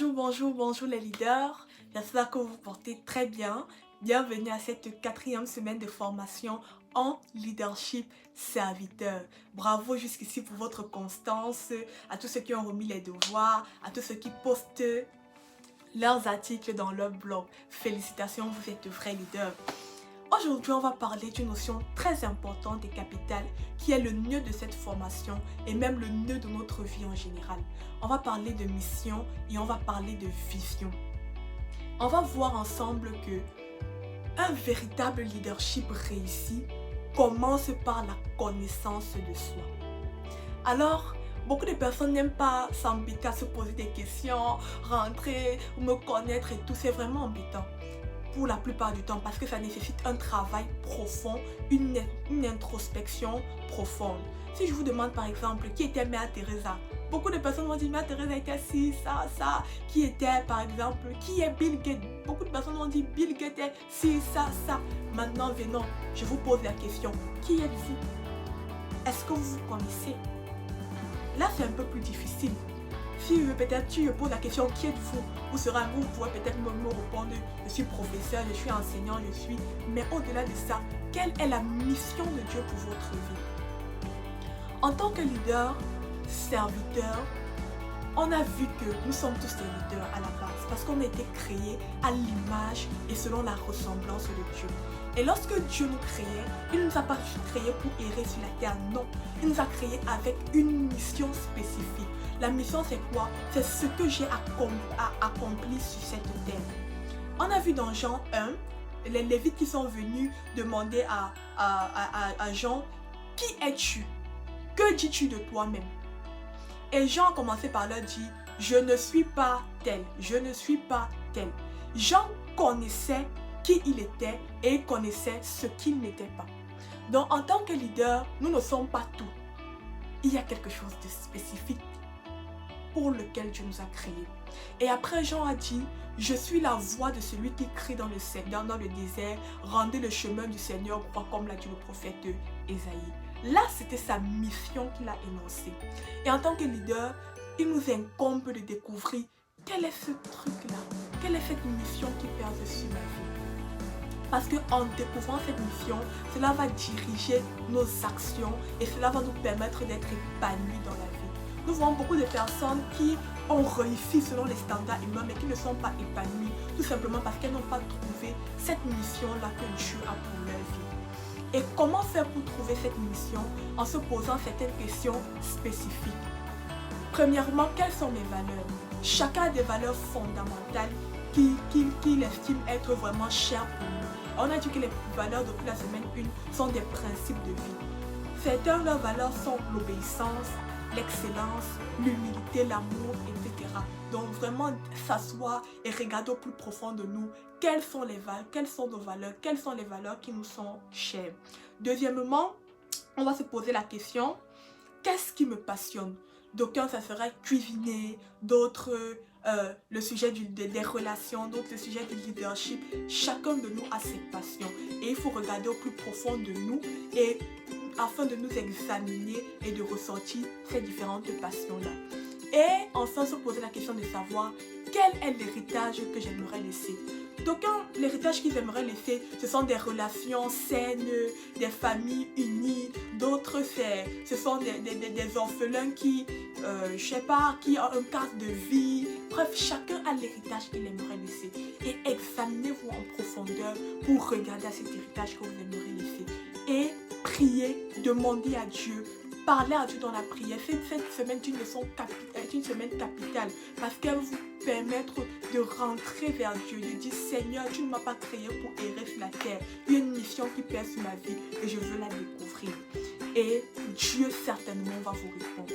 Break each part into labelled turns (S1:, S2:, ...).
S1: Bonjour les leaders. J'espère que vous vous portez très bien. Bienvenue à cette quatrième semaine de formation en leadership serviteur. Bravo jusqu'ici pour votre constance, à tous ceux qui ont remis les devoirs, à tous ceux qui postent leurs articles dans leur blog. Félicitations, vous êtes de vrais leaders. Aujourd'hui, on va parler d'une notion très importante et capitale qui est le nœud de cette formation et même le nœud de notre vie en général. On va parler de mission et on va parler de vision. On va voir ensemble que un véritable leadership réussi commence par la connaissance de soi. Alors, beaucoup de personnes n'aiment pas s'embêter à se poser des questions, rentrer ou me connaître et tout, c'est vraiment embêtant. Pour la plupart du temps, parce que ça nécessite un travail profond, une introspection profonde. Si je vous demande par exemple qui était Mère Teresa, beaucoup de personnes vont dire Mère Teresa était ci, ça. Qui était par exemple, qui est Bill Gates? Beaucoup de personnes vont dire Bill Gates est ci, ça. Maintenant venons, je vous pose la question, qui êtes-vous? Est-ce que vous vous connaissez? Là c'est un peu plus difficile. Si peut-être tu me poses la question qui êtes-vous, vous pourrez peut-être me répondre je suis professeur, je suis enseignant, mais au-delà de ça, quelle est la mission de Dieu pour votre vie? En tant que leader, serviteur, on a vu que nous sommes tous des leaders à la base parce qu'on a été créés à l'image et selon la ressemblance de Dieu. Et lorsque Dieu nous créait, il ne nous a pas créés pour errer sur la terre, non. Il nous a créés avec une mission spécifique. La mission c'est quoi? C'est ce que j'ai accompli sur cette terre. On a vu dans Jean 1, les Lévites qui sont venus demander à Jean, qui es-tu? Que dis-tu de toi-même? Et Jean a commencé par leur dire, je ne suis pas tel, je ne suis pas tel. Jean connaissait qui il était et il connaissait ce qu'il n'était pas. Donc en tant que leader, nous ne sommes pas tout. Il y a quelque chose de spécifique pour lequel Dieu nous a créés. Et après Jean a dit, je suis la voix de celui qui crie dans le désert, rendez le chemin du Seigneur, crois comme l'a dit le prophète Ésaïe. Là, c'était sa mission qu'il a énoncée. Et en tant que leader, il nous incombe de découvrir quel est ce truc-là, quelle est cette mission qui pèse sur ma vie. Parce qu'en découvrant cette mission, cela va diriger nos actions et cela va nous permettre d'être épanouis dans la vie. Nous voyons beaucoup de personnes qui ont réussi selon les standards humains mais qui ne sont pas épanouies, tout simplement parce qu'elles n'ont pas trouvé cette mission-là que Dieu a pour leur vie. Et comment faire pour trouver cette mission? En se posant certaines questions spécifiques. Premièrement, quelles sont mes valeurs? Chacun a des valeurs fondamentales qu'il estime être vraiment chères pour nous. On a dit que les valeurs depuis la semaine 1 sont des principes de vie. Certaines de leurs valeurs sont l'obéissance, l'excellence, l'humilité, l'amour, etc. Donc vraiment s'asseoir et regarder au plus profond de nous quelles sont nos valeurs, quelles sont les valeurs qui nous sont chères. Deuxièmement, on va se poser la question, qu'est-ce qui me passionne? D'aucuns, ça serait cuisiner, d'autres, le sujet des relations, d'autres, le sujet du leadership. Chacun de nous a ses passions et il faut regarder au plus profond de nous et afin de nous examiner et de ressortir ces différentes passions-là. Et enfin, se poser la question de savoir quel est l'héritage que j'aimerais laisser. D'aucuns, l'héritage qu'ils aimeraient laisser, ce sont des relations saines, des familles unies. D'autres, ce sont des orphelins qui, je sais pas, qui ont un cadre de vie. Bref, chacun a l'héritage qu'il aimerait laisser. Et examinez-vous en profondeur pour regarder à cet héritage que vous aimeriez laisser. Et priez, demandez à Dieu, parlez à Dieu dans la prière. Cette semaine est une semaine capitale parce qu'elle va vous permettre de rentrer vers Dieu, de dire Seigneur, tu ne m'as pas créé pour errer sur la terre. Il y a une mission qui pèse sur ma vie et je veux la découvrir. Et Dieu certainement va vous répondre.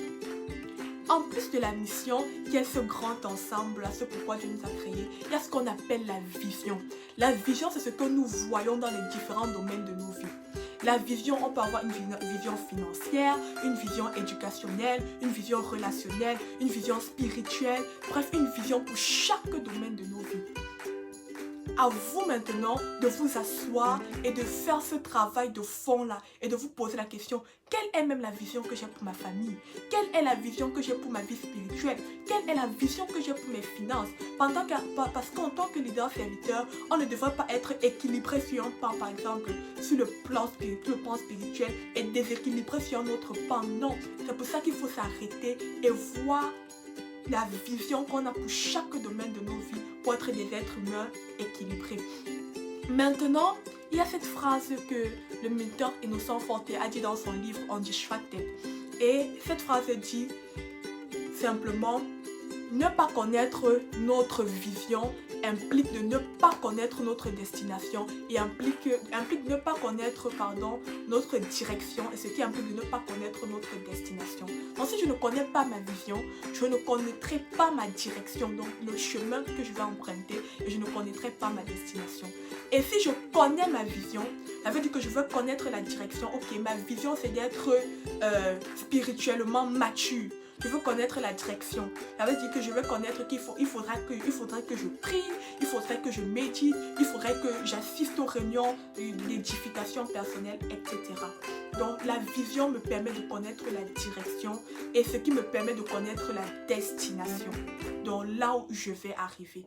S1: En plus de la mission, qui est ce grand ensemble, ce pourquoi Dieu nous a créés, il y a ce qu'on appelle la vision. La vision, c'est ce que nous voyons dans les différents domaines de nos vies. La vision, on peut avoir une vision financière, une vision éducationnelle, une vision relationnelle, une vision spirituelle, bref, une vision pour chaque domaine de nos vies. à vous maintenant de vous asseoir et de faire ce travail de fond-là et de vous poser la question, quelle est même la vision que j'ai pour ma famille? Quelle est la vision que j'ai pour ma vie spirituelle? Quelle est la vision que j'ai pour mes finances? Parce qu'en tant que leader serviteur, on ne devrait pas être équilibré sur un pan, par exemple, sur le plan spirituel et déséquilibré sur un autre pan. Non, c'est pour ça qu'il faut s'arrêter et voir la vision qu'on a pour chaque domaine de nos vies pour être des êtres humains équilibrés. Maintenant, il y a cette phrase que le mentor Innocent Forte a dit dans son livre Undistracted. Et cette phrase dit simplement, ne pas connaître notre vision implique de ne pas connaître notre destination et implique ne pas connaître notre direction et ce qui implique de ne pas connaître notre destination. Donc si je ne connais pas ma vision, je ne connaîtrai pas ma direction, donc le chemin que je vais emprunter et je ne connaîtrai pas ma destination. Et si je connais ma vision, ça veut dire que je veux connaître la direction. Ok, ma vision c'est d'être spirituellement mature. Je veux connaître la direction. Ça veut dire que je veux connaître qu'il faudrait que je prie, il faudrait que je médite, il faudrait que j'assiste aux réunions d'édification personnelle, etc. Donc la vision me permet de connaître la direction et ce qui me permet de connaître la destination. Donc là où je vais arriver.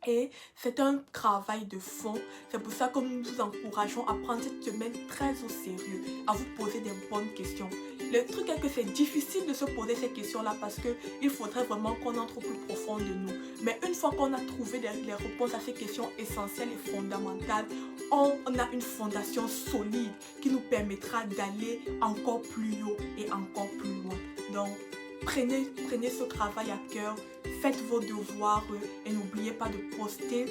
S1: Et c'est un travail de fond. C'est pour ça que nous vous encourageons à prendre cette semaine très au sérieux, à vous poser des bonnes questions. Le truc est que c'est difficile de se poser ces questions-là parce qu'il faudrait vraiment qu'on entre plus profond de nous. Mais une fois qu'on a trouvé les réponses à ces questions essentielles et fondamentales, on a une fondation solide qui nous permettra d'aller encore plus haut et encore plus loin. Donc, prenez ce travail à cœur, faites vos devoirs et n'oubliez pas de poster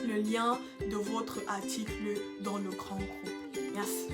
S1: le lien de votre article dans le grand groupe. Merci.